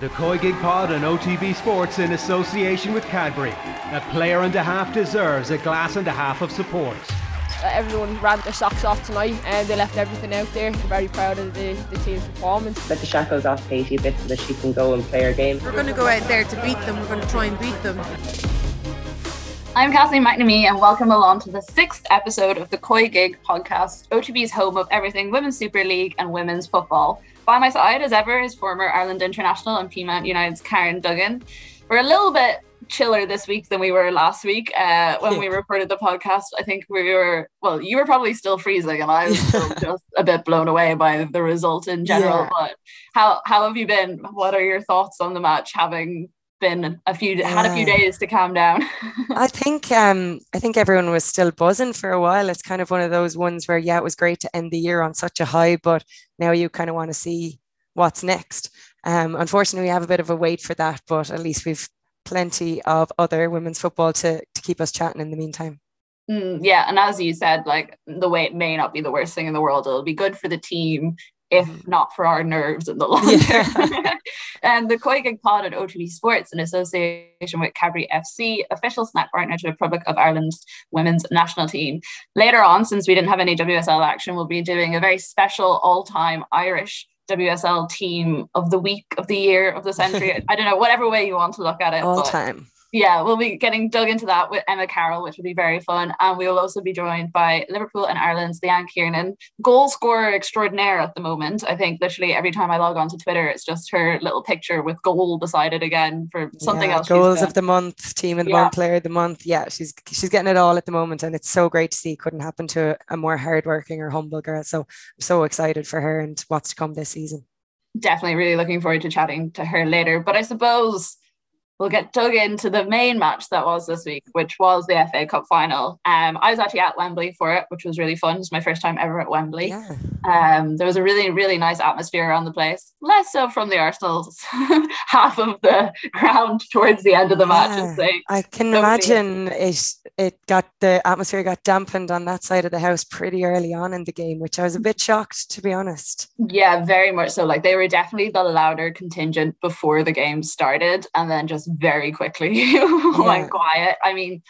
The COYGIG Pod and OTB Sports in association with Cadbury. A player and a half deserves a glass and a half of support. Everyone ran their socks off tonight and they left everything out there. I'm very proud of the team's performance. Let the shackles off Katie a bit so that she can go and play her game. We're going to go out there to beat them. We're going to try and beat them. I'm Kathleen McNamee and welcome along to the 6th episode of the COYGIG podcast, OTB's home of everything Women's Super League and women's football. By my side, as ever, is former Ireland international and Peamount United's Karen Duggan. We're a little bit chiller this week than we were last week when we recorded the podcast. I think you were probably still freezing and I was still just a bit blown away by the result in general. Yeah. But how have you been? What are your thoughts on the match, having been had a few days to calm down? I think everyone was still buzzing for a while. It's kind of one of those ones where, it was great to end the year on such a high, but now you kind of want to see what's next. Unfortunately, we have a bit of a wait for that, but at least we've plenty of other women's football to keep us chatting in the meantime. Yeah, and as you said, like, the wait may not be the worst thing in the world. It'll be good for the team, if not for our nerves in the long term. And the COYGIG Pod at OTB Sports, in association with Cadbury FC, official snack partner to the Republic of Ireland's women's national team. Later on, since we didn't have any WSL action, we'll be doing a very special all-time Irish WSL team of the week, of the year, of the century. I don't know, whatever way you want to look at it. All time. Yeah, we'll be getting dug into that with Emma Carroll, which will be very fun. And we will also be joined by Liverpool and Ireland's Leanne Kiernan, goal scorer extraordinaire at the moment. I think literally every time I log on to Twitter, it's just her little picture with goal beside it again for something else. Goals of the month, team of the month, player of the month. Yeah, she's getting it all at the moment. And it's so great to see. Couldn't happen to a more hardworking or humble girl. So I'm so excited for her and what's to come this season. Definitely really looking forward to chatting to her later. But I suppose we'll get dug into the main match that was this week, which was the FA Cup final. I was actually at Wembley for it, which was really fun. It was my first time ever at Wembley. Yeah. There was a really, really nice atmosphere around the place. Less so from the Arsenal's half of the ground towards the end of the match. I can imagine the atmosphere got dampened on that side of the house pretty early on in the game, which I was a bit shocked, to be honest. Yeah, very much so. Like, they were definitely the louder contingent before the game started, and then just very quickly went quiet. I mean,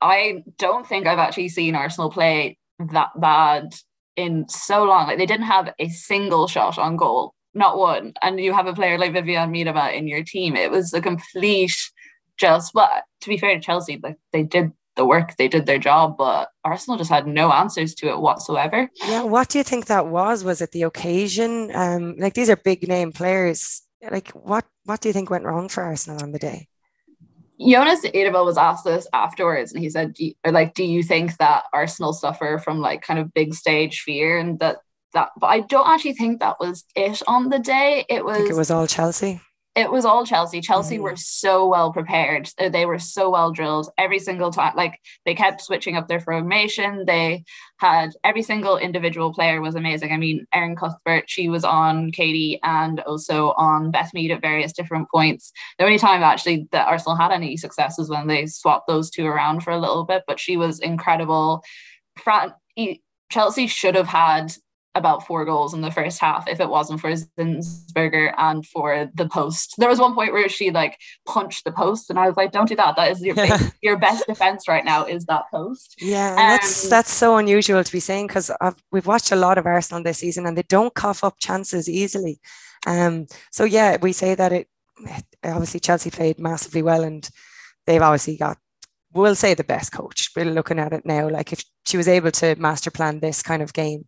I don't think I've actually seen Arsenal play that bad in so long. Like, they didn't have a single shot on goal, not one. And you have a player like Vivianne Miedema in your team. It was a complete to be fair to Chelsea, like, they did the work, they did their job, but Arsenal just had no answers to it whatsoever. Yeah, what do you think that was? Was it the occasion? Like, these are big name players. Like, what do you think went wrong for Arsenal on the day? Jonas Eidevall was asked this afterwards, and he said, do you think that Arsenal suffer from, like, kind of big stage fear? And that but I don't actually think that was it on the day. I think it was all Chelsea. It was all Chelsea. Chelsea were so well prepared. They were so well drilled every single time. Like, they kept switching up their formation. They had every single individual player was amazing. I mean, Erin Cuthbert, she was on Katie and also on Beth Mead at various different points. The only time actually that Arsenal had any success was when they swapped those two around for a little bit, but she was incredible. Chelsea should have had about 4 goals in the first half if it wasn't for Zinsberger and for the post. There was one point where she, like, punched the post, and I was like, don't do that. That is your best defense right now, is that post. Yeah, that's so unusual to be saying, because we've watched a lot of Arsenal this season and they don't cough up chances easily. So yeah, we say that it obviously Chelsea played massively well, and they've obviously got, we'll say, the best coach. We're looking at it now, like, if she was able to master plan this kind of game,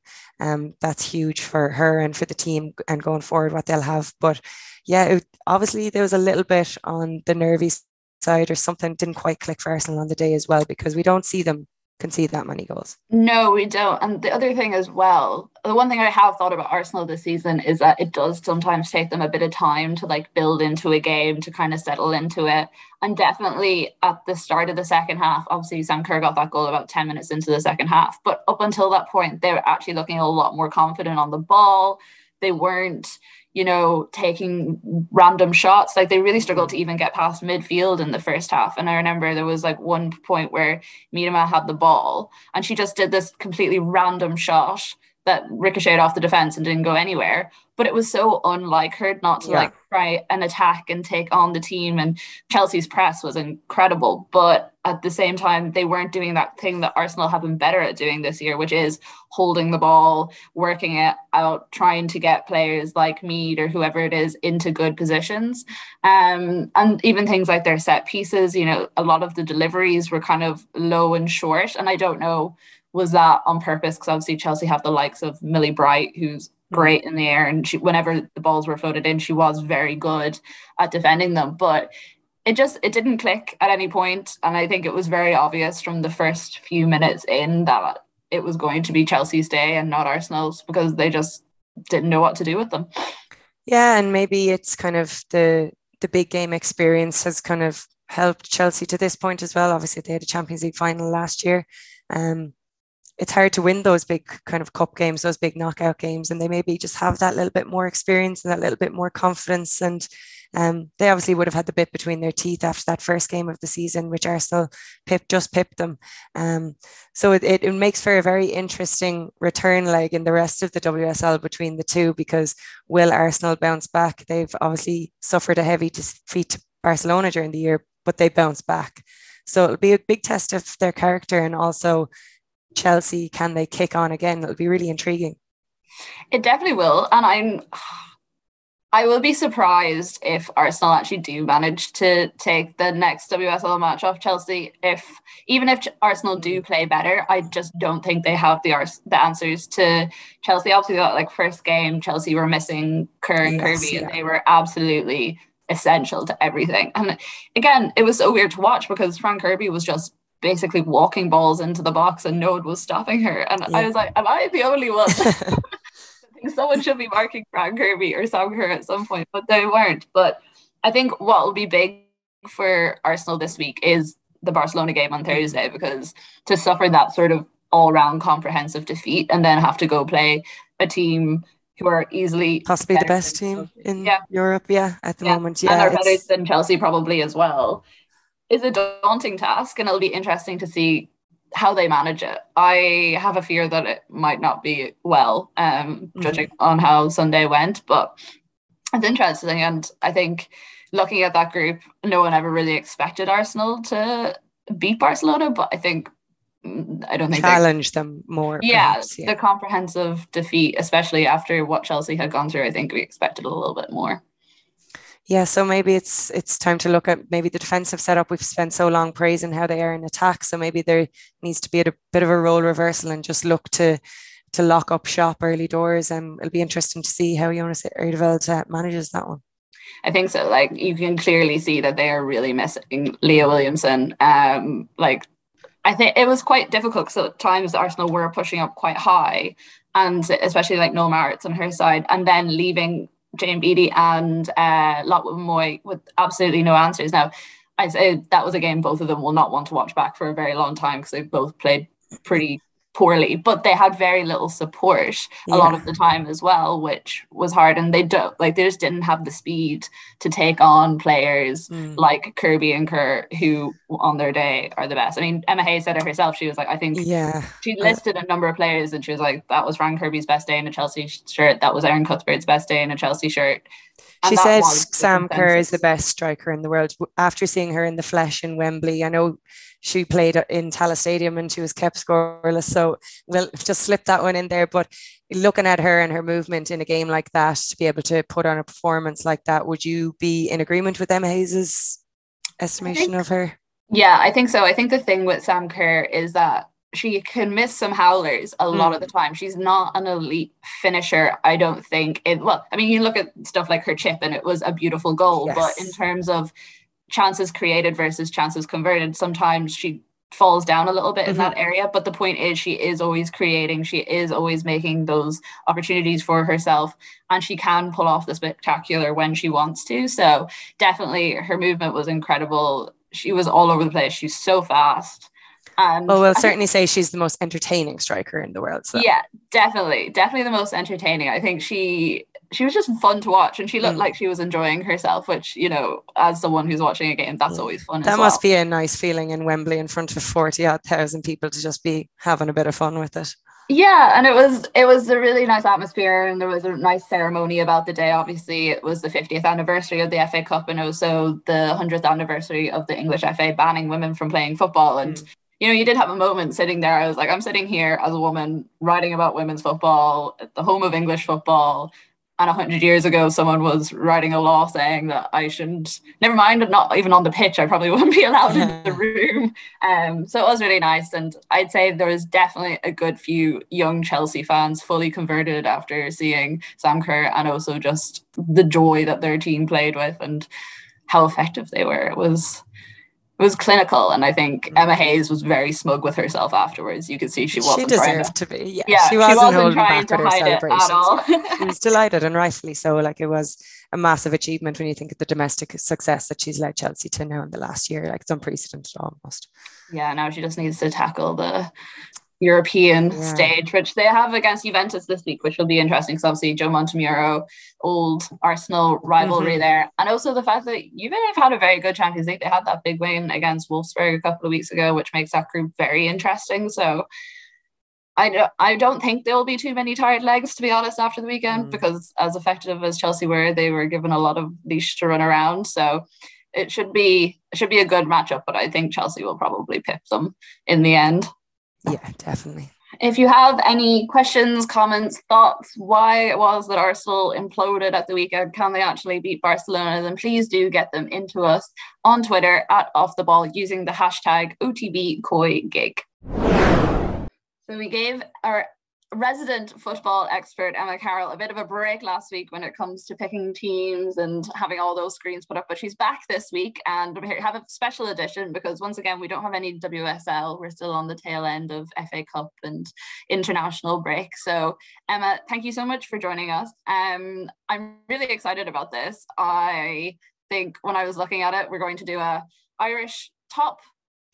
that's huge for her and for the team and going forward what they'll have. But yeah, obviously there was a little bit on the nervy side, or something didn't quite click for Arsenal on the day as well, because we don't see them concede that many goals. No, we don't. And the other thing as well, the one thing I have thought about Arsenal this season is that it does sometimes take them a bit of time to, like, build into a game, to kind of settle into it. And definitely at the start of the second half, obviously Sam Kerr got that goal about 10 minutes into the second half, but up until that point they were actually looking a lot more confident on the ball. They weren't, taking random shots. Like, they really struggled to even get past midfield in the first half. And I remember there was, like, one point where Miedema had the ball and she just did this completely random shot that ricocheted off the defence and didn't go anywhere. But it was so unlike her not to like try and attack and take on the team. And Chelsea's press was incredible. But at the same time, they weren't doing that thing that Arsenal have been better at doing this year, which is holding the ball, working it out, trying to get players like Mead or whoever it is into good positions. And even things like their set pieces, you know, a lot of the deliveries were kind of low and short. And I don't know, was that on purpose? Because obviously Chelsea have the likes of Millie Bright, who's great in the air, and she, whenever the balls were floated in, she was very good at defending them. But it didn't click at any point, and I think it was very obvious from the first few minutes in that it was going to be Chelsea's day and not Arsenal's, because they just didn't know what to do with them. Yeah, and maybe it's kind of the big game experience has kind of helped Chelsea to this point as well. Obviously they had a Champions League final last year. It's hard to win those big kind of cup games, those big knockout games, and they maybe just have that little bit more experience and that little bit more confidence. And they obviously would have had the bit between their teeth after that first game of the season, which Arsenal just pipped them. So it makes for a very interesting return leg in the rest of the WSL between the two, because will Arsenal bounce back? They've obviously suffered a heavy defeat to Barcelona during the year, but they bounced back. So it'll be a big test of their character, and also Chelsea, can they kick on again? It'll be really intriguing. It definitely will. And I will be surprised if Arsenal actually do manage to take the next WSL match off Chelsea. Even if Arsenal do play better, I just don't think they have the answers to Chelsea. Obviously, that like first game, Chelsea were missing Kerr and Kirby, and they were absolutely essential to everything. And again, it was so weird to watch because Fran Kirby was just basically walking balls into the box and no one was stopping her. And I was like, am I the only one? I think someone should be marking Fran Kirby or Sam Kerr at some point, but they weren't. But I think what will be big for Arsenal this week is the Barcelona game on Thursday, because to suffer that sort of all-round comprehensive defeat and then have to go play a team who are easily possibly the best team in Europe at the moment. And are better than Chelsea probably as well, is a daunting task, and it'll be interesting to see how they manage it. I have a fear that it might not be well, judging on how Sunday went, but it's interesting. And I think looking at that group, no one ever really expected Arsenal to beat Barcelona, but I don't think challenge them more. Perhaps, the comprehensive defeat, especially after what Chelsea had gone through, I think we expected a little bit more. Yeah, so maybe it's time to look at maybe the defensive setup. We've spent so long praising how they are in attack, so maybe there needs to be a bit of a role reversal and just look to lock up shop early doors. And it'll be interesting to see how Jonas Eerdeveld manages that one. I think so. Like, you can clearly see that they are really missing Leah Williamson. I think it was quite difficult because at times Arsenal were pushing up quite high, and especially like Noel Maritz on her side, and then leaving Jane Beattie and Lotwood Moy with absolutely no answers. Now, I'd say that was a game both of them will not want to watch back for a very long time, because they both played pretty poorly, but they had very little support a lot of the time as well, which was hard. And they just didn't have the speed to take on players like Kirby and Kerr, who on their day are the best. I mean, Emma Hayes said it herself. She was like, I think she listed a number of players, and she was like, that was Fran Kirby's best day in a Chelsea shirt, that was Erin Cuthbert's best day in a Chelsea shirt. And she said Sam Kerr is the best striker in the world. After seeing her in the flesh in Wembley, I know she played in Tallaght Stadium and she was kept scoreless, so we'll just slip that one in there. But looking at her and her movement in a game like that, to be able to put on a performance like that, would you be in agreement with Emma Hayes' estimation of her? Yeah, I think so. I think the thing with Sam Kerr is that she can miss some howlers a lot of the time. She's not an elite finisher, I don't think. You look at stuff like her chip and it was a beautiful goal, but in terms of chances created versus chances converted, sometimes she falls down a little bit in that area. But the point is, she is always creating, she is always making those opportunities for herself, and she can pull off the spectacular when she wants to. So definitely her movement was incredible. She was all over the place. She's so fast. We'll certainly say she's the most entertaining striker in the world. So. Yeah, definitely the most entertaining. I think she was just fun to watch, and she looked like she was enjoying herself, which, you know, as someone who's watching a game, that's always fun. That must be a nice feeling in Wembley in front of 40,000 people, to just be having a bit of fun with it. Yeah, and it was a really nice atmosphere, and there was a nice ceremony about the day. Obviously, it was the 50th anniversary of the FA Cup and also the 100th anniversary of the English FA banning women from playing football. And you did have a moment sitting there. I was like, I'm sitting here as a woman writing about women's football at the home of English football. And 100 years ago, someone was writing a law saying that I shouldn't, never mind, not even on the pitch, I probably wouldn't be allowed in the room. So it was really nice. And I'd say there was definitely a good few young Chelsea fans fully converted after seeing Sam Kerr, and also just the joy that their team played with and how effective they were. It was clinical, and I think Emma Hayes was very smug with herself afterwards. You could see she wasn't deserved to be. Yeah, she wasn't holding trying back to with her hide it celebrations. at all. She was delighted, and rightfully so. Like, it was a massive achievement when you think of the domestic success that she's led Chelsea to now in the last year. Like, it's unprecedented almost. Yeah, now she just needs to tackle the European stage, which they have against Juventus this week, which will be interesting because obviously Joe Montemurro, old Arsenal rivalry there, and also the fact that Juve have had a very good Champions League. They had that big win against Wolfsburg a couple of weeks ago, which makes that group very interesting. So I don't think there will be too many tired legs, to be honest, after the weekend, because as effective as Chelsea were, they were given a lot of leash to run around. So it should be a good matchup, but I think Chelsea will probably pip them in the end. Yeah, definitely. If you have any questions, comments, thoughts, why it was that Arsenal imploded at the weekend, can they actually beat Barcelona, then please do get them into us on Twitter at @offtheball using the hashtag OTB COYGIG. So we gave our resident football expert Emma Carroll a bit of a break last week when it comes to picking teams and having all those screens put up, but she's back this week, and we have a special edition because once again we don't have any WSL. We're still on the tail end of FA Cup and international break. So Emma, thank you so much for joining us. I'm really excited about this. I think when I was looking at it, we're going to do a Irish top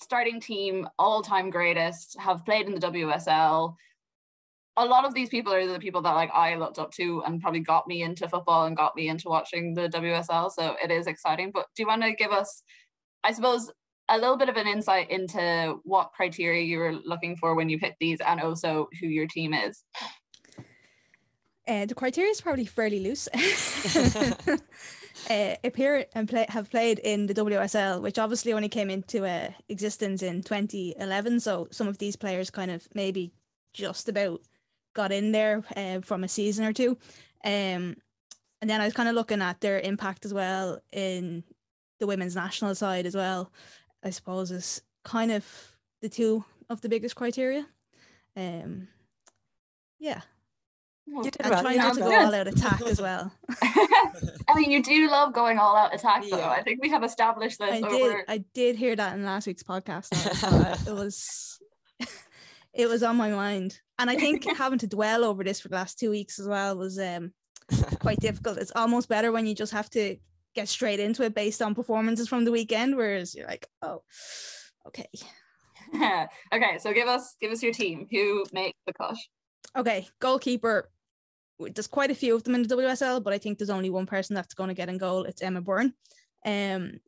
starting team, all-time greatest, have played in the WSL. A lot of these people are the people that like I looked up to and probably got me into football and got me into watching the WSL. So it is exciting. But do you want to give us, I suppose, a little bit of an insight into what criteria you were looking for when you picked these, and also who your team is? The criteria is probably fairly loose. Appear and have played in the WSL, which obviously only came into existence in 2011. So some of these players kind of maybe just about got in there from a season or two. And then I was kind of looking at their impact as well in the women's national side as well, I suppose, is kind of the two of the biggest criteria. Yeah. You did and well. trying not to go all out attack as well. I mean, you do love going all out attack, though. I think we have established this. I did hear that in last week's podcast. It was on my mind. And I think having to dwell over this for the last 2 weeks as well was quite difficult. It's almost better when you just have to get straight into it based on performances from the weekend, whereas you're like, oh, okay. Okay, so give us your team. Who makes the cut? Okay, goalkeeper. There's quite a few of them in the WSL, but I think there's only one person that's going to get in goal. It's Emma Byrne. In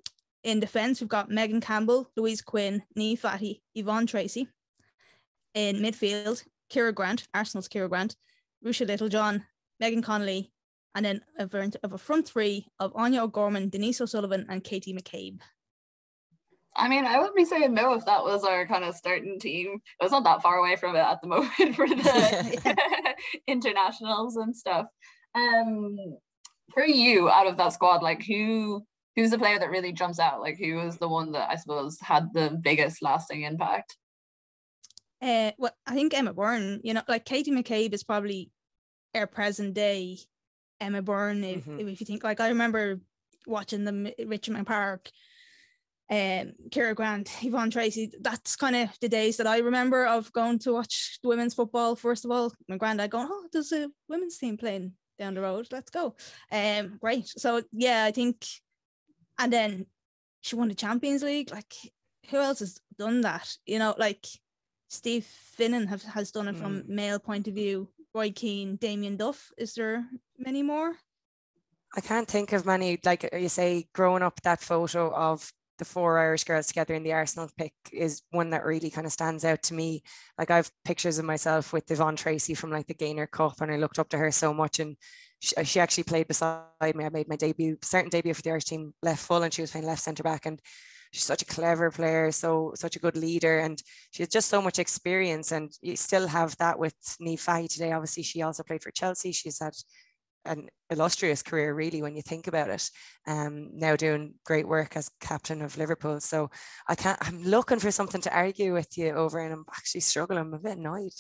defence, we've got Megan Campbell, Louise Quinn, Niamh Fatty, Yvonne Tracy. In midfield, Ciara Grant, Arsenal's Ciara Grant, Rusha Littlejohn, Megan Connolly, and then of a front three of Anya O'Gorman, Denise O'Sullivan, and Katie McCabe. I mean, I wouldn't be saying no if that was our kind of starting team. It's not that far away from it at the moment for the internationals and stuff. For you, out of that squad, like who's the player that really jumps out? Like who was the one that I suppose had the biggest lasting impact? Well, I think Emma Byrne, like Katie McCabe is probably our present day Emma Byrne. If you think, like, I remember watching them at Richmond Park, Ciara Grant, Yvonne Tracy. That's kind of the days that I remember of going to watch the women's football. First of all, my granddad going, oh, there's a women's team playing down the road. Let's go. Great. So yeah, I think, and then she won the Champions League. Like, who else has done that? Like Steve Finnan has done it from male point of view. Roy Keane, Damien Duff. Is there many more? I can't think of many. Like you say, growing up, that photo of the 4 Irish girls together in the Arsenal pick is one that really kind of stands out to me. Like I've pictures of myself with Yvonne Tracy from like the Gaynor Cup, and I looked up to her so much, and she actually played beside me. I made my certain debut for the Irish team left full, and she was playing left centre back, and she's such a clever player, such a good leader, and she has just so much experience. And you still have that with Niamh Fahey today. Obviously she also played for Chelsea. She's had an illustrious career really when you think about it, now doing great work as captain of Liverpool. So I'm looking for something to argue with you over, and I'm actually struggling. I'm a bit annoyed.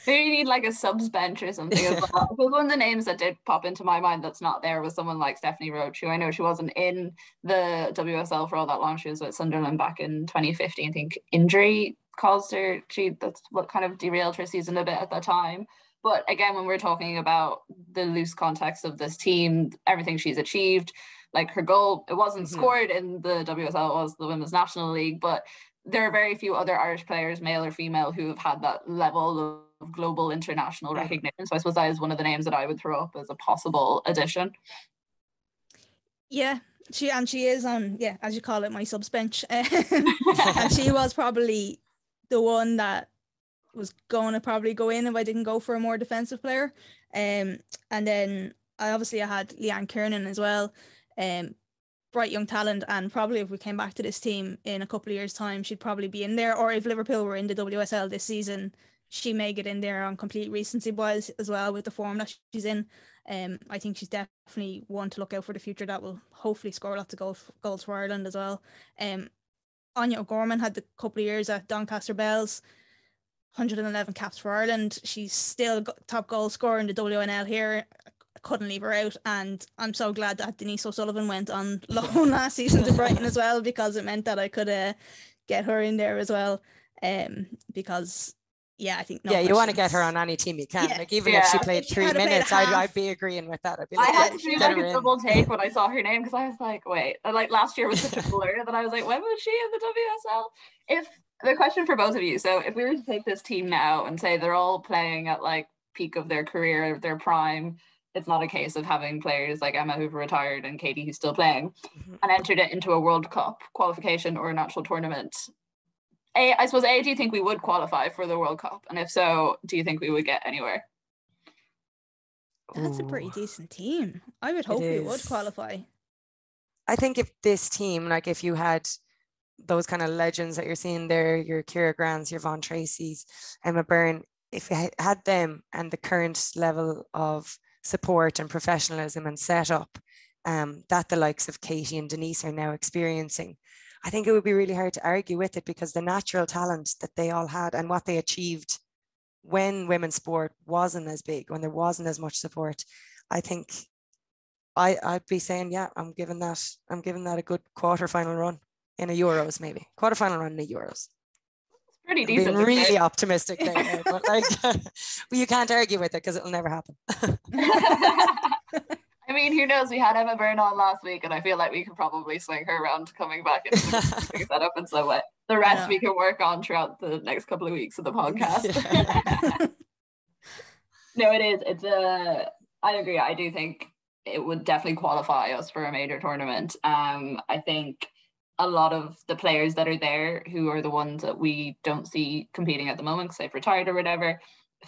Maybe you need like a subs bench or something as well. Because one of the names that did pop into my mind that's not there was someone like Stephanie Roach, who I know she wasn't in the WSL for all that long. She was with Sunderland back in 2015. I think injury caused her, that's what kind of derailed her season a bit at that time. But again, when we're talking about the loose context of this team, everything she's achieved, like her goal, it wasn't scored in the WSL, it was the Women's National League, but there are very few other Irish players, male or female, who have had that level of global international recognition. So I suppose that is one of the names that I would throw up as a possible addition. Yeah, she is on, as you call it, my subs bench. And she was probably the one that was going to probably go in if I didn't go for a more defensive player. And then I had Leanne Kiernan as well. Bright young talent, and probably if we came back to this team in a couple of years' time, she'd probably be in there. Or if Liverpool were in the WSL this season, she may get in there on complete recency bias as well with the form that she's in. I think she's definitely one to look out for the future that will hopefully score lots of goals for Ireland as well. Anya O'Gorman had a couple of years at Doncaster Bells, 111 caps for Ireland. She's still top goal scorer in the WNL here. Couldn't leave her out, and I'm so glad that Denise O'Sullivan went on loan last season to Brighton as well, because it meant that I could get her in there as well. Because I think you want to get her on any team you can. Like even if she played 3 minutes, I'd be agreeing with that. I'd be like, I had to do like a double take when I saw her name, because I was like, wait, like last year was such a blur that I was like, when was she in the WSL? If the question for both of you, so if we were to take this team now and say they're all playing at like peak of their career, their prime, it's not a case of having players like Emma who've retired and Katie who's still playing, and entered it into a World Cup qualification or an actual tournament. I suppose, do you think we would qualify for the World Cup? And if so, do you think we would get anywhere? That's a pretty decent team. I would hope we would qualify. I think if this team, like if you had those kind of legends that you're seeing there, your Ciara Grants, your Von Tracy's, Emma Byrne, if you had them and the current level of support and professionalism and setup that the likes of Katie and Denise are now experiencing, I think it would be really hard to argue with it, because the natural talent that they all had and what they achieved when women's sport wasn't as big, when there wasn't as much support, I think I'd be saying, I'm giving that a good quarterfinal run in a Euros, maybe quarterfinal run in a Euros. Pretty decent. Being really optimistic there, but like, well, you can't argue with it because it'll never happen. I mean, who knows? We had Emma Byrne on last week, and I feel like we could probably swing her around coming back into the setup in some way. The rest we can work on throughout the next couple of weeks of the podcast. No, it is. I agree. I do think it would definitely qualify us for a major tournament. I think a lot of the players that are there, who are the ones that we don't see competing at the moment because they've retired or whatever,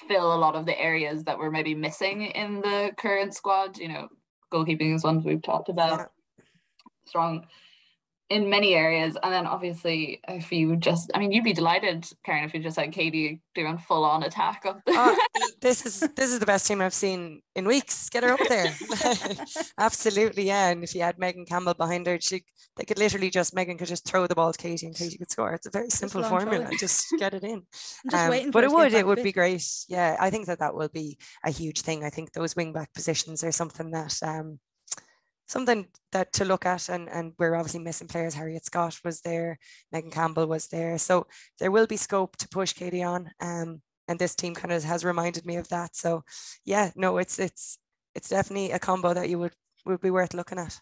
fill a lot of the areas that we're maybe missing in the current squad. You know, goalkeeping is one we've talked about. Strong in many areas. And then obviously if you just, I mean, you'd be delighted, Karen, if you just had Katie doing full on attack of the this is the best team I've seen in weeks. Get her up there. Absolutely, yeah. And if you had Megan Campbell behind her, Megan could just throw the ball to Katie and Katie could score. It's a very simple formula. Just get it in. But it would be great. Yeah, I think that will be a huge thing. I think those wing back positions are something that to look at, and we're obviously missing players. Harriet Scott was there, Megan Campbell was there, so there will be scope to push Katie on, and this team kind of has reminded me of that. So yeah, no, it's definitely a combo that you would be worth looking at.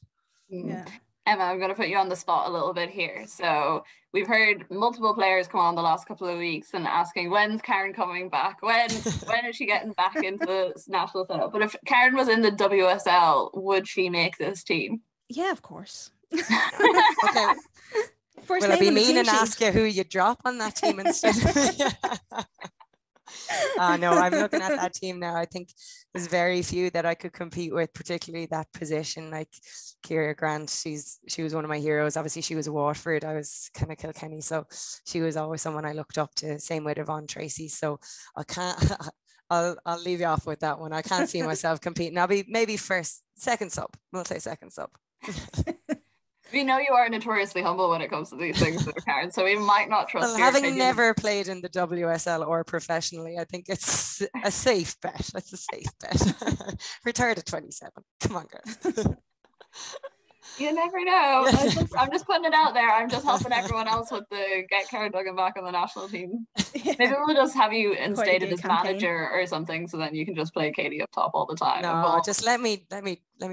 Yeah. Emma, I'm going to put you on the spot a little bit here. So we've heard multiple players come on the last couple of weeks and asking, when's Karen coming back? When is she getting back into the national setup? But if Karen was in the WSL, would she make this team? Yeah, of course. Okay. First Will I name be on the mean team and sheet. ask you who you drop on that team instead? No, I'm looking at that team now. I think there's very few that I could compete with, particularly that position. Like Kira Grant, she was one of my heroes. Obviously, she was a Waterford. I was kind of Kilkenny, so she was always someone I looked up to. Same with Yvonne Tracy. So I can't. I'll leave you off with that one. I can't see myself competing. I'll be maybe second sub. We'll say second sub. We know you are notoriously humble when it comes to these things, Karen, so we might not trust well, your having opinion. never played in the WSL or professionally, I think it's a safe bet. That's a safe bet. Retired at 27. Come on, girls. You never know. I'm just putting it out there. I'm just helping everyone else with the get Karen Duggan back on the national team. Maybe we'll just have you instated as manager or something, so then you can just play Katie up top all the time. No, just let me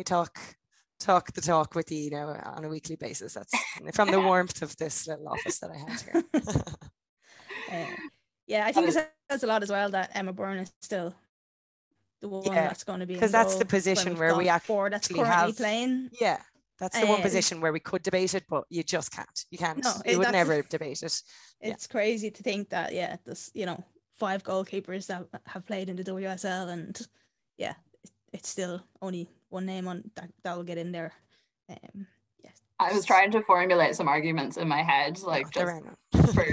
talk the talk with you, on a weekly basis. That's from the warmth of this little office that I have here. Yeah, I think it says a lot as well that Emma Byrne is still the one that's going to be, because that's the position where we actually that's currently playing. Yeah, that's the one position where we could debate it, but you just can't. You can't. No, you would never debate it. It's crazy to think that this 5 goalkeepers that have played in the WSL, and it's still only one name on that will get in there. I was trying to formulate some arguments in my head, like just for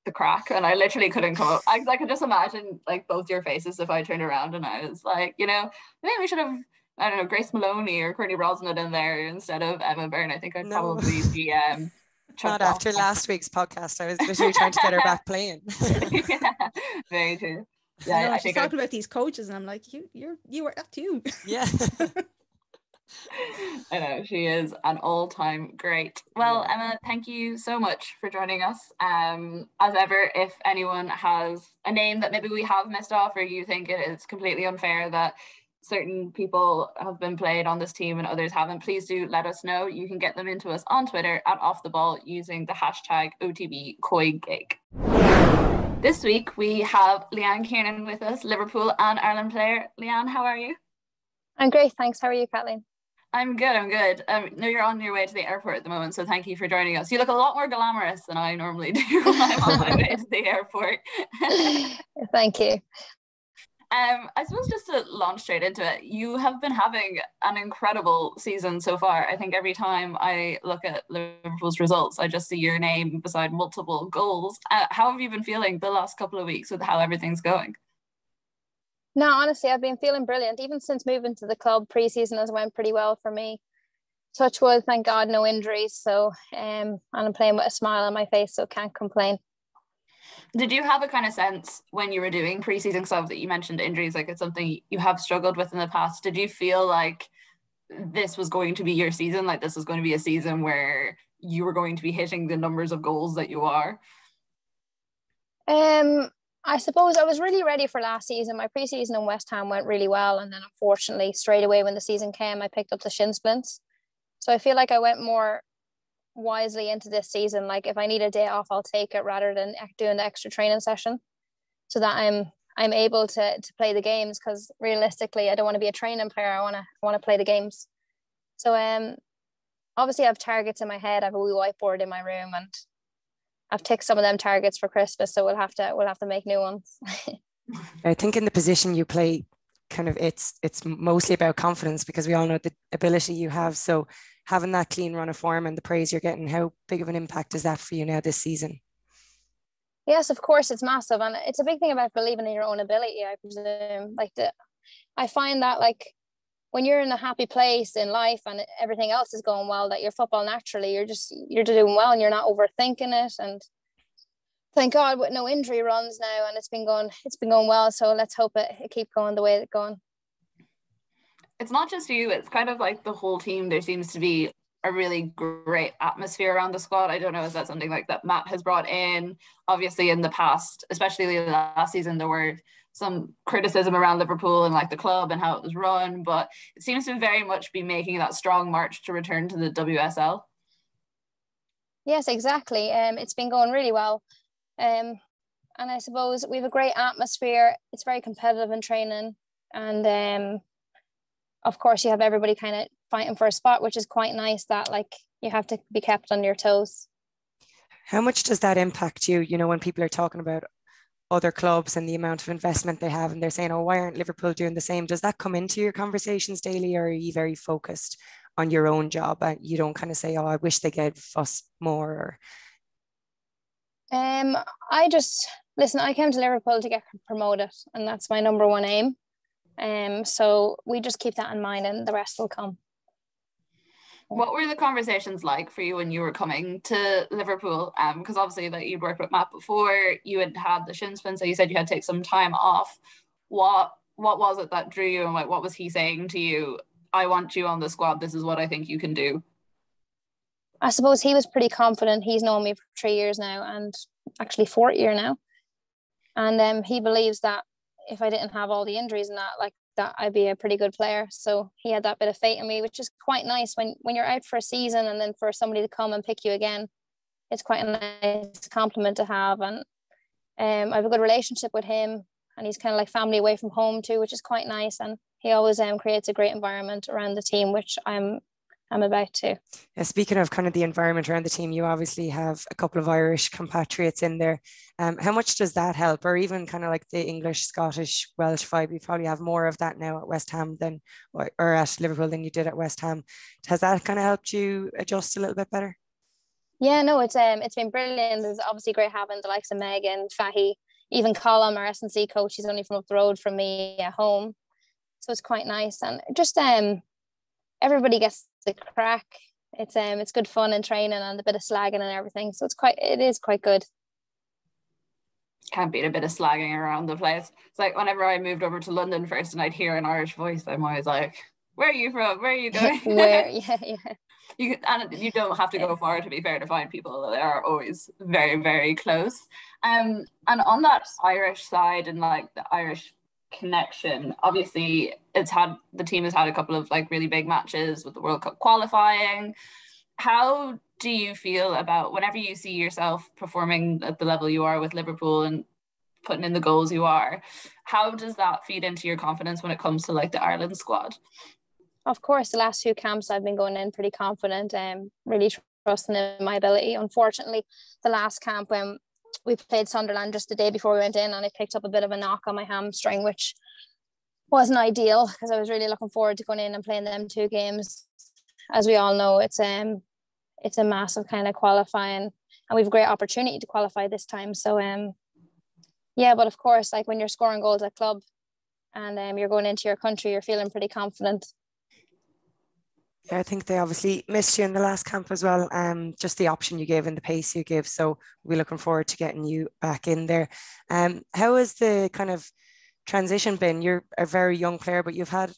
the crack, and I literally couldn't come up. I could just imagine like both your faces if I turned around and I was like, maybe we should have, I don't know, Grace Maloney or Courtney Brosnan in there instead of Emma Byrne. I think I'd probably be not after last week's podcast. I was literally trying to get her back playing. Yeah, very true. Yeah, I she's talking about these coaches, and I'm like, you were that too. Yeah. I know, she is an all-time great. Well, Emma, thank you so much for joining us. As ever, if anyone has a name that maybe we have missed off, or you think it is completely unfair that certain people have been played on this team and others haven't, please do let us know. You can get them into us on Twitter at @offtheball using the hashtag OTB COYGIG. This week we have Leanne Kiernan with us, Liverpool and Ireland player. Leanne, how are you? I'm great, thanks. How are you, Kathleen? I'm good. No, you're on your way to the airport at the moment, so thank you for joining us. You look a lot more glamorous than I normally do when I'm on my way to the airport. Thank you. I suppose just to launch straight into it, you have been having an incredible season so far. I think every time I look at Liverpool's results, I just see your name beside multiple goals. How have you been feeling the last couple of weeks with how everything's going? No, honestly, I've been feeling brilliant. Even since moving to the club, pre-season has went pretty well for me. Touch wood, thank God, no injuries. So, and I'm playing with a smile on my face, so can't complain. Did you have a kind of sense when you were doing pre-season stuff that you mentioned injuries, like it's something you have struggled with in the past? Did you feel like this was going to be your season? Like this was going to be a season where you were going to be hitting the numbers of goals that you are? I suppose I was really ready for last season. My pre-season in West Ham went really well, and then unfortunately straight away when the season came, I picked up the shin splints. So I feel like I went more wisely into this season. Like if I need a day off, I'll take it rather than doing the extra training session, so that I'm able to play the games, because realistically I don't want to be a training player. I want to play the games. So obviously I have targets in my head. I have a wee whiteboard in my room, and I've ticked some of them targets for Christmas, so we'll have to make new ones. I think in the position you play, kind of it's mostly about confidence, because we all know the ability you have. So having that clean run of form and the praise you're getting, how big of an impact is that for you now this season? Yes, of course, it's massive, and it's a big thing about believing in your own ability, I presume. I find that like when you're in a happy place in life and everything else is going well, that your football naturally, you're doing well and you're not overthinking it. And thank God with no injury runs now, and it's been going well. So let's hope it keep going the way it's going. It's not just you, it's kind of like the whole team. There seems to be a really great atmosphere around the squad. I don't know, is that something like that Matt has brought in? Obviously in the past, especially last season, there were some criticism around Liverpool and like the club and how it was run, but it seems to very much be making that strong march to return to the WSL. Yes, exactly. It's been going really well. And I suppose we have a great atmosphere. It's very competitive in training. And of course you have everybody kind of fighting for a spot, which is quite nice, that like you have to be kept on your toes. How much does that impact you, you know, when people are talking about other clubs and the amount of investment they have and they're saying, oh, why aren't Liverpool doing the same? Does that come into your conversations daily, or are you very focused on your own job and you don't kind of say, oh, I wish they gave us more? I just, listen, I came to Liverpool to get promoted and that's my number one aim. So we just keep that in mind and the rest will come. What were the conversations like for you when you were coming to Liverpool? Because obviously that you'd worked with Matt before, you had had the shin splint, so you said you had to take some time off. What was it that drew you, and what was he saying to you? I want you on the squad. This is what I think you can do. I suppose he was pretty confident. He's known me for 3 years now, and actually 4th year now. And he believes that if I didn't have all the injuries and that I'd be a pretty good player. So he had that bit of faith in me, which is quite nice when you're out for a season and then for somebody to come and pick you again. It's quite a nice compliment to have. And I have a good relationship with him, and he's kind of like family away from home too, which is quite nice. And he always creates a great environment around the team, which I'm about to. Yeah, speaking of kind of the environment around the team, you obviously have a couple of Irish compatriots in there. How much does that help? Or even kind of like the English, Scottish, Welsh vibe, you probably have more of that now at West Ham or at Liverpool than you did at West Ham. Has that kind of helped you adjust a little bit better? Yeah, no, it's been brilliant. It's obviously great having the likes of Megan, Fahy, even Colin, our S&C coach. He's only from up the road from me at home. So it's quite nice. And just everybody gets the crack. It's good fun and training and a bit of slagging and everything. So it is quite good. Can't beat a bit of slagging around the place. It's like whenever I moved over to London first and I'd hear an Irish voice, I'm always like, where are you from? Where are you going? Where? Yeah. You don't have to go far, to be fair, to find people. They are always very, very close. And on that Irish side and like the Irish connection, obviously the team has had a couple of like really big matches with the World Cup qualifying. How do you feel about whenever you see yourself performing at the level you are with Liverpool and putting in the goals you are, how does that feed into your confidence when it comes to like the Ireland squad? Of course, the last 2 camps I've been going in pretty confident, really trusting in my ability. Unfortunately, the last camp when we played Sunderland just the day before we went in, and I picked up a bit of a knock on my hamstring, which wasn't ideal because I was really looking forward to going in and playing them 2 games. As we all know, it's a massive kind of qualifying, and we have a great opportunity to qualify this time. So but of course, like when you're scoring goals at club and you're going into your country, you're feeling pretty confident. Yeah, I think they obviously missed you in the last camp as well. Just the option you gave and the pace you give. So we're looking forward to getting you back in there. How has the kind of transition been? You're a very young player, but you've had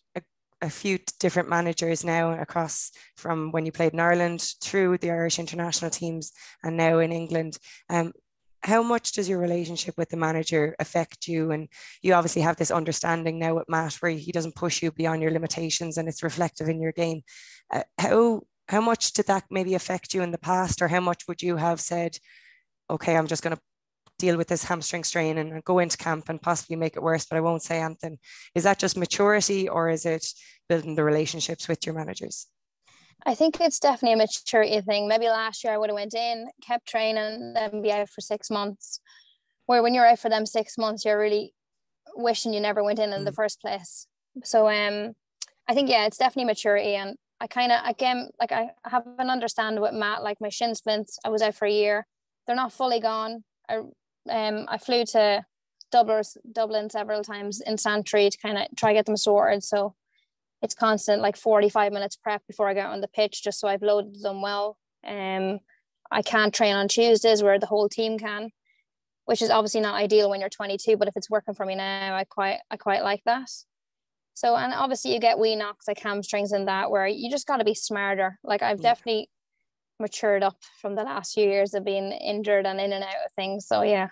a few different managers now across from when you played in Ireland through the Irish international teams and now in England. How much does your relationship with the manager affect you? And you obviously have this understanding now with Matt where he doesn't push you beyond your limitations and it's reflective in your game. How much did that maybe affect you in the past, or how much would you have said, okay, I'm just going to deal with this hamstring strain and go into camp and possibly make it worse, but I won't say anything? Is that just maturity, or is it building the relationships with your managers? I think it's definitely a maturity thing. Maybe last year I would have went in, kept training, then be out for 6 months. Where when you're out for them 6 months, you're really wishing you never went in the first place. So I think, it's definitely maturity. And I have an understanding with Matt, like my shin splints, I was out for a year. They're not fully gone. I flew to Dublin several times in Santry to kind of try to get them sorted. So it's constant, like 45 minutes prep before I get on the pitch, just so I've loaded them well. I can't train on Tuesdays where the whole team can, which is obviously not ideal when you're 22, but if it's working for me now, I quite like that. So, and obviously you get wee knocks like hamstrings and that, where you just got to be smarter. Like I've definitely matured up from the last few years of being injured and in and out of things. So yeah.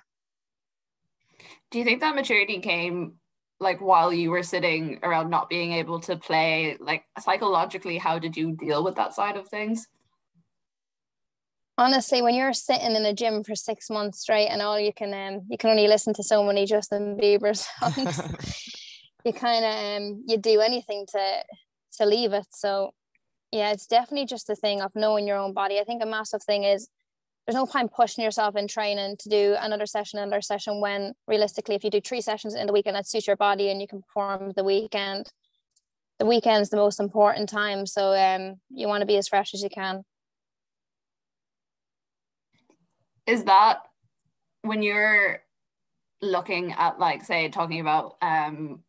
Do you think that maturity came like while you were sitting around not being able to play? Like psychologically, how did you deal with that side of things? Honestly, when you're sitting in a gym for 6 months straight and all you can only listen to so many Justin Bieber songs, you kind of you do anything to leave it. So Yeah, it's definitely just the thing of knowing your own body. I think a massive thing is there's no point pushing yourself in training to do another session when realistically, if you do 3 sessions in the weekend that suits your body and you can perform the weekend's the most important time. So you want to be as fresh as you can. Is that when you're looking at, like, say, talking about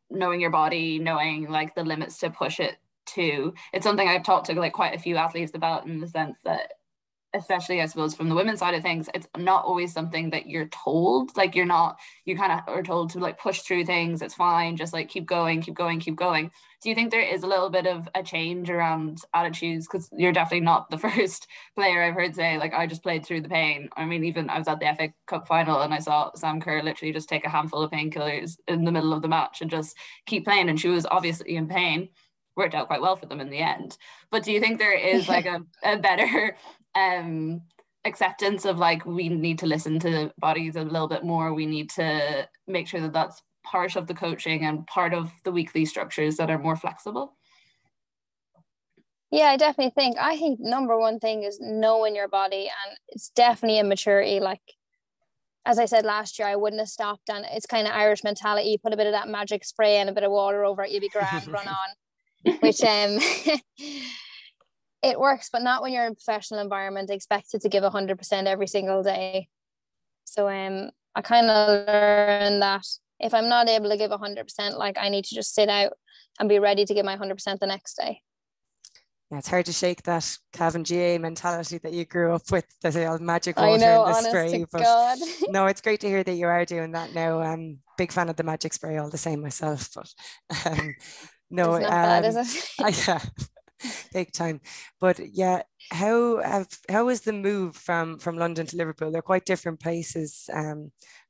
knowing your body, knowing like the limits to push it to, it's something I've talked to like quite a few athletes about, in the sense that, especially I suppose from the women's side of things, it's not always something that you're told. Like you kind of are told to like push through things, it's fine, just like keep going. Do you think there is a little bit of a change around attitudes? Because you're definitely not the first player I've heard say like, I just played through the pain. I mean, even I was at the FA Cup final and I saw Sam Kerr literally just take a handful of painkillers in the middle of the match and just keep playing, and she was obviously in pain. Worked out quite well for them in the end. But do you think there is like a better acceptance of like, we need to listen to bodies a little bit more, we need to make sure that that's part of the coaching and part of the weekly structures that are more flexible? Yeah, I think number one thing is knowing your body, and it's definitely a maturity. Like, as I said last year, I wouldn't have stopped, and it's kind of Irish mentality. You put a bit of that magic spray and a bit of water over it, you'll be grand, run on, which it works, but not when you're in a professional environment expected to give 100% every single day. So I kind of learned that if I'm not able to give 100%, like, I need to just sit out and be ready to give my 100% the next day. Yeah, it's hard to shake that Cavan GA mentality that you grew up with, the old magic water I know, and the honest spray. to But God. no, it's great to hear that you are doing that now. I'm big fan of the magic spray all the same myself. But no, it's not bad, is it? Yeah, big time. But yeah, how was the move from London to Liverpool? They're quite different places,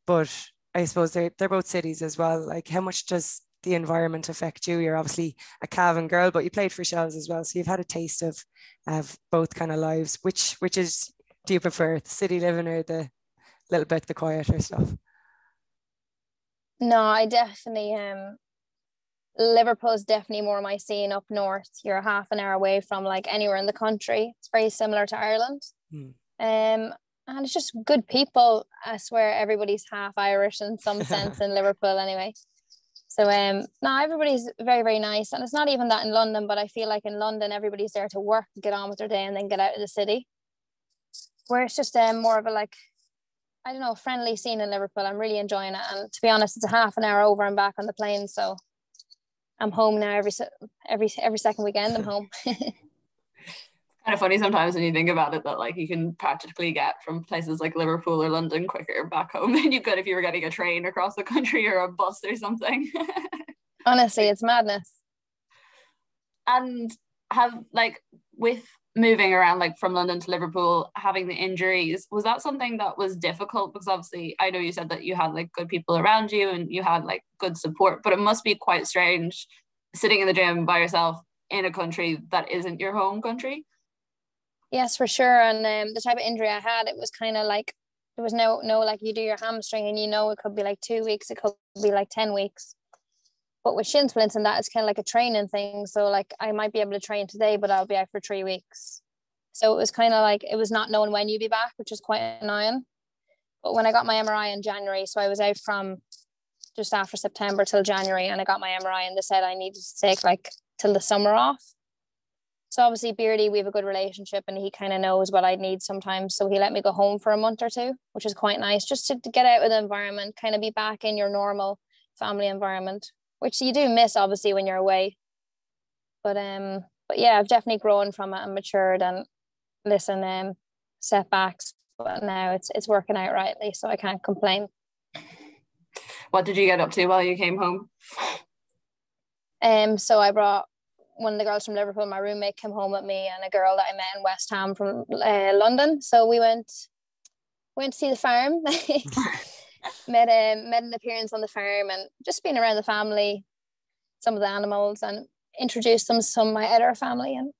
but I suppose they're both cities as well. Like, how much does the environment affect you? You're obviously a Cavan girl, but you played for Shells as well, so you've had a taste of both kind of lives. Which is, do you prefer, the city living or the little bit the quieter stuff? No, I definitely Liverpool's definitely more my scene up north. You're half an hour away from like anywhere in the country. It's very similar to Ireland. And it's just good people. I swear everybody's half Irish in some sense in Liverpool anyway. So no, everybody's very, very nice. And it's not even that in London, but I feel like in London everybody's there to work, get on with their day, and then get out of the city. Where it's just more of a, like, I don't know, friendly scene in Liverpool. I'm really enjoying it. And to be honest, it's a half an hour over and back on the plane, so I'm home now every second weekend. I'm home. Kind of funny sometimes when you think about it, that like you can practically get from places like Liverpool or London quicker back home than you could if you were getting a train across the country or a bus or something. Honestly, it's madness. And have, like, with moving around like from London to Liverpool, having the injuries, was that something that was difficult? Because obviously I know you said that you had like good people around you and you had like good support, but it must be quite strange sitting in the gym by yourself in a country that isn't your home country. Yes, for sure. And the type of injury I had, it was kind of like, there was no like, you do your hamstring and it could be like 2 weeks, it could be like 10 weeks. But with shin splints and that, it's kind of like a training thing. So like, I might be able to train today, but I'll be out for 3 weeks. So it was kind of like, it was not knowing when you'd be back, which is quite annoying. But when I got my MRI in January, so I was out from just after September till January, and I got my MRI and they said I needed to take like till the summer off. So obviously Beardy, we have a good relationship and he kind of knows what I need sometimes. So he let me go home for a month or two, which is quite nice, just to get out of the environment, kind of be back in your normal family environment, which you do miss obviously when you're away. But yeah, I've definitely grown from it and matured, and setbacks, but now it's working out rightly, so I can't complain. What did you get up to while you came home? So I brought one of the girls from Liverpool, my roommate came home with me, and a girl that I met in West Ham from London. So we went to see the farm, made an appearance on the farm, and just being around the family, some of the animals, and introduced them to some of my other family and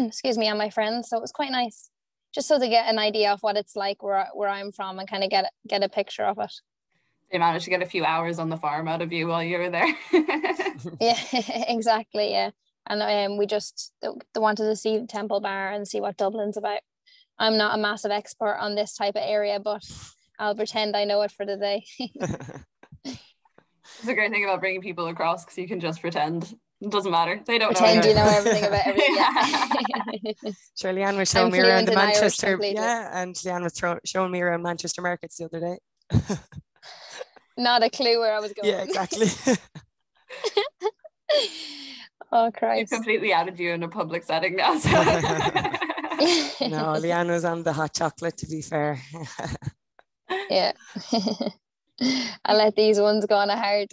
excuse me, and my friends. So it was quite nice, just so they get an idea of what it's like where I'm from, and kind of get a picture of it. They managed to get a few hours on the farm out of you while you were there. Yeah, exactly. Yeah, And we just they wanted to see Temple Bar and see what Dublin's about. I'm not a massive expert on this type of area, but I'll pretend I know it for the day. It's a great thing about bringing people across, because you can just pretend. It doesn't matter. They don't pretend know. You know everything about everything. Yeah. Sure, Leanne was showing me around the Manchester. And Leanne was showing me around Manchester markets the other day. Not a clue where I was going. Yeah, exactly. Oh, Christ. We've completely outed you in a public setting now. So. No, Leanne was on the hot chocolate, to be fair. Yeah. I let these ones go on a hard.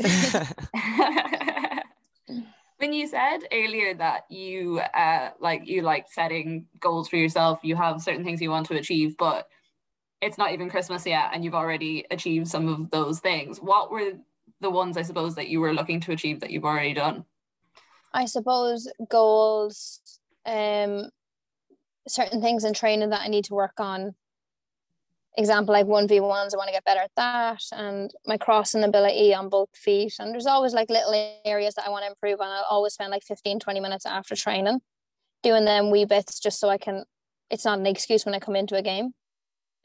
When you said earlier that you like setting goals for yourself, you have certain things you want to achieve, but it's not even Christmas yet and you've already achieved some of those things. What were the ones, I suppose, that you were looking to achieve that you've already done? I suppose goals, certain things in training that I need to work on. Example, like 1v1s, I want to get better at that, and my crossing ability on both feet. And there's always like little areas that I want to improve on. I'll always spend like 15-20 minutes after training doing them wee bits, just so I can, it's not an excuse when I come into a game.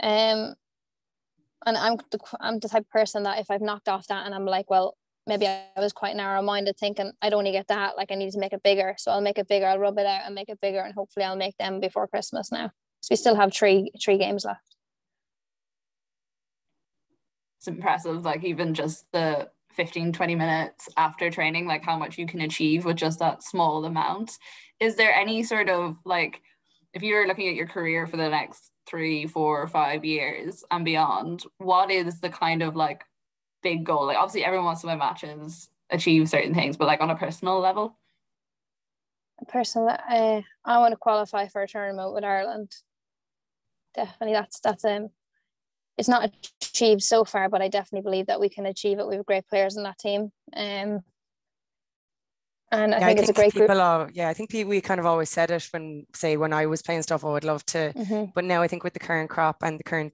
And I'm the type of person that if I've knocked off that and I'm like, well, maybe I was quite narrow-minded thinking I'd only get that, like I need to make it bigger, so I'll make it bigger, I'll rub it out and make it bigger, and hopefully I'll make them before Christmas now. So we still have three games left. It's impressive, like even just the 15-20 minutes after training, like how much you can achieve with just that small amount. Is there any sort of, like, if you're looking at your career for the next 3, 4, 5 years and beyond, what is the kind of like big goal? Like obviously everyone wants to win matches, achieve certain things, but like on a personal level? I want to qualify for a tournament with Ireland. Definitely, that's it's not achieved so far, but I definitely believe that we can achieve it. We have great players in that team. And I think it's a great group. I think we kind of always said it when I was playing stuff, I would love to. But now I think with the current crop and the current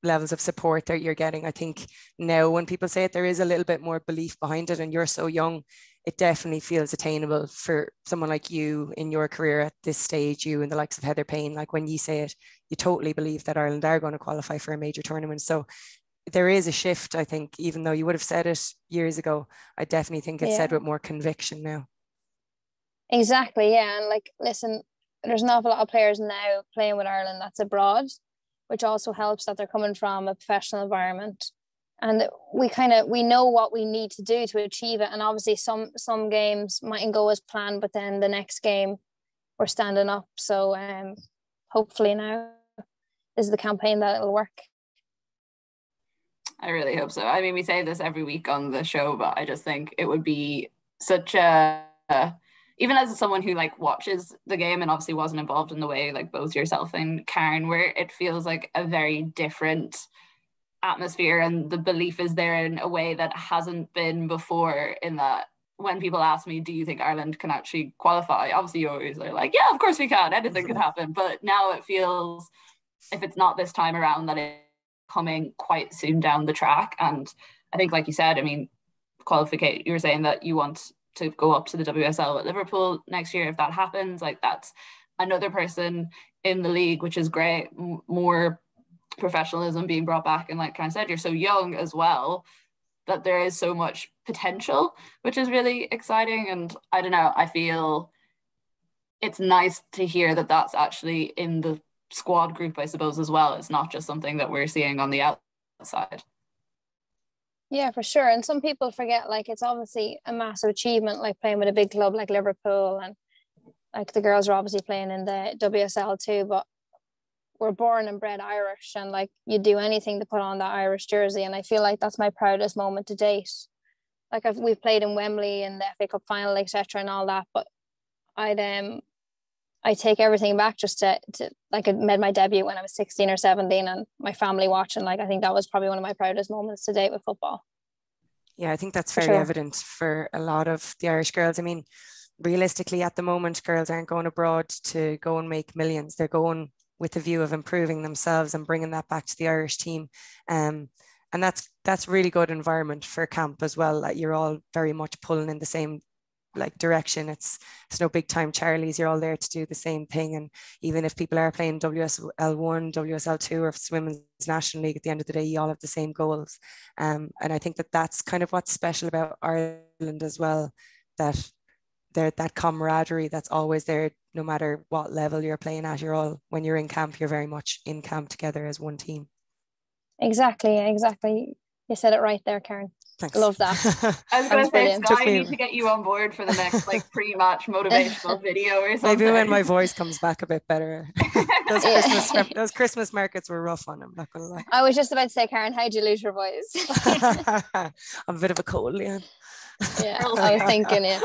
levels of support that you're getting, I think now when people say it, there is a little bit more belief behind it, and you're so young, it definitely feels attainable for someone like you in your career at this stage, you and the likes of Heather Payne. Like when you say it, you totally believe that Ireland are going to qualify for a major tournament. So there is a shift, I think, even though you would have said it years ago, I definitely think it's said with more conviction now. Exactly, yeah. And like, listen, there's an awful lot of players now playing with Ireland that's abroad, which also helps that they're coming from a professional environment. And we know what we need to do to achieve it. And obviously some games mightn't go as planned, but then the next game we're standing up. So hopefully now is the campaign that it'll work. I really hope so. I mean, we say this every week on the show, but I just think it would be such even as someone who like watches the game and obviously wasn't involved in the way like both yourself and Karen, where it feels like a very different atmosphere, and the belief is there in a way that hasn't been before, in that when people ask me, do you think Ireland can actually qualify? Obviously you always are like, yeah, of course we can, anything can happen. But now it feels, if it's not this time around, that it's coming quite soon down the track. And I think, like you said, I mean, you were saying that you want to go up to the WSL at Liverpool next year. If that happens, like that's another person in the league, which is great. More professionalism being brought back, and like Karen said, you're so young as well, that there is so much potential, which is really exciting. And I don't know, I feel it's nice to hear that that's actually in the squad group, I suppose, as well. It's not just something that we're seeing on the outside. Yeah, for sure. And some people forget, like, it's obviously a massive achievement, like playing with a big club like Liverpool, and like the girls are obviously playing in the WSL too, but we're born and bred Irish, and like you do anything to put on that Irish jersey. And I feel like that's my proudest moment to date. Like we've played in Wembley and the FA Cup final, etc. and all that, but I take everything back just to like, I made my debut when I was 16 or 17, and my family watching, like, I think that was probably one of my proudest moments to date with football. Yeah, I think that's very evident for a lot of the Irish girls. I mean, realistically at the moment, girls aren't going abroad to go and make millions. They're going with the view of improving themselves and bringing that back to the Irish team. And that's really good environment for camp as well, that you're all very much pulling in the same like direction. It's no big time Charlies. You're all there to do the same thing. And even if people are playing WSL 1, WSL 2, or if it's Women's National League, at the end of the day, you all have the same goals. And I think that that's kind of what's special about Ireland as well, that that camaraderie that's always there, no matter what level you're playing at. You're all, when you're in camp, you're very much in camp together as one team. Exactly. You said it right there, Karen. Thanks. Love that. I was going to say, brilliant. Sky, I need to get you on board for the next like pre-match motivational video or something. Maybe when my voice comes back a bit better. Those Christmas markets were rough on, I'm not going to lie. I was just about to say, Karen, how'd you lose your voice? I'm a bit of a cold, Leanne. Yeah, I was thinking it.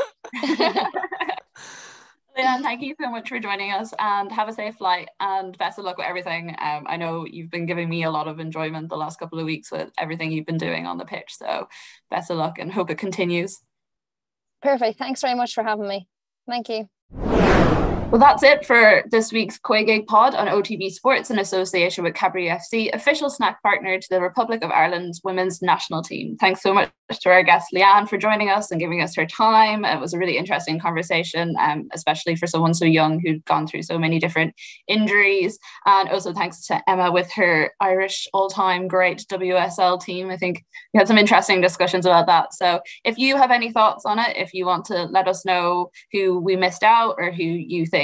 Leanne, thank you so much for joining us, and have a safe flight and best of luck with everything. I know you've been giving me a lot of enjoyment the last couple of weeks with everything you've been doing on the pitch, so best of luck and hope it continues. Perfect. Thanks very much for having me. Thank you. Well, that's it for this week's COYGIG Pod on OTB Sports in association with Cadbury FC, official snack partner to the Republic of Ireland's women's national team. Thanks so much to our guest Leanne for joining us and giving us her time. It was a really interesting conversation, especially for someone so young who'd gone through so many different injuries. And also thanks to Emma with her Irish all-time great WSL team. I think we had some interesting discussions about that. So if you have any thoughts on it, if you want to let us know who we missed out or who you think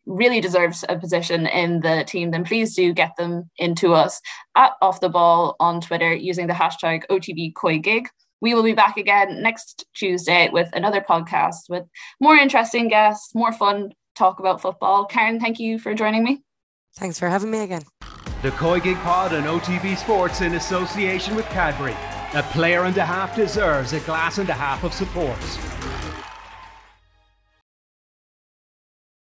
really deserves a position in the team, then please do get them into us at Off the Ball on Twitter using the hashtag OTBCOYGIG. We will be back again next Tuesday with another podcast with more interesting guests, more fun talk about football. Karen, thank you for joining me. Thanks for having me again. The COYGIG Pod on OTB Sports in association with Cadbury. A player and a half deserves a glass and a half of support.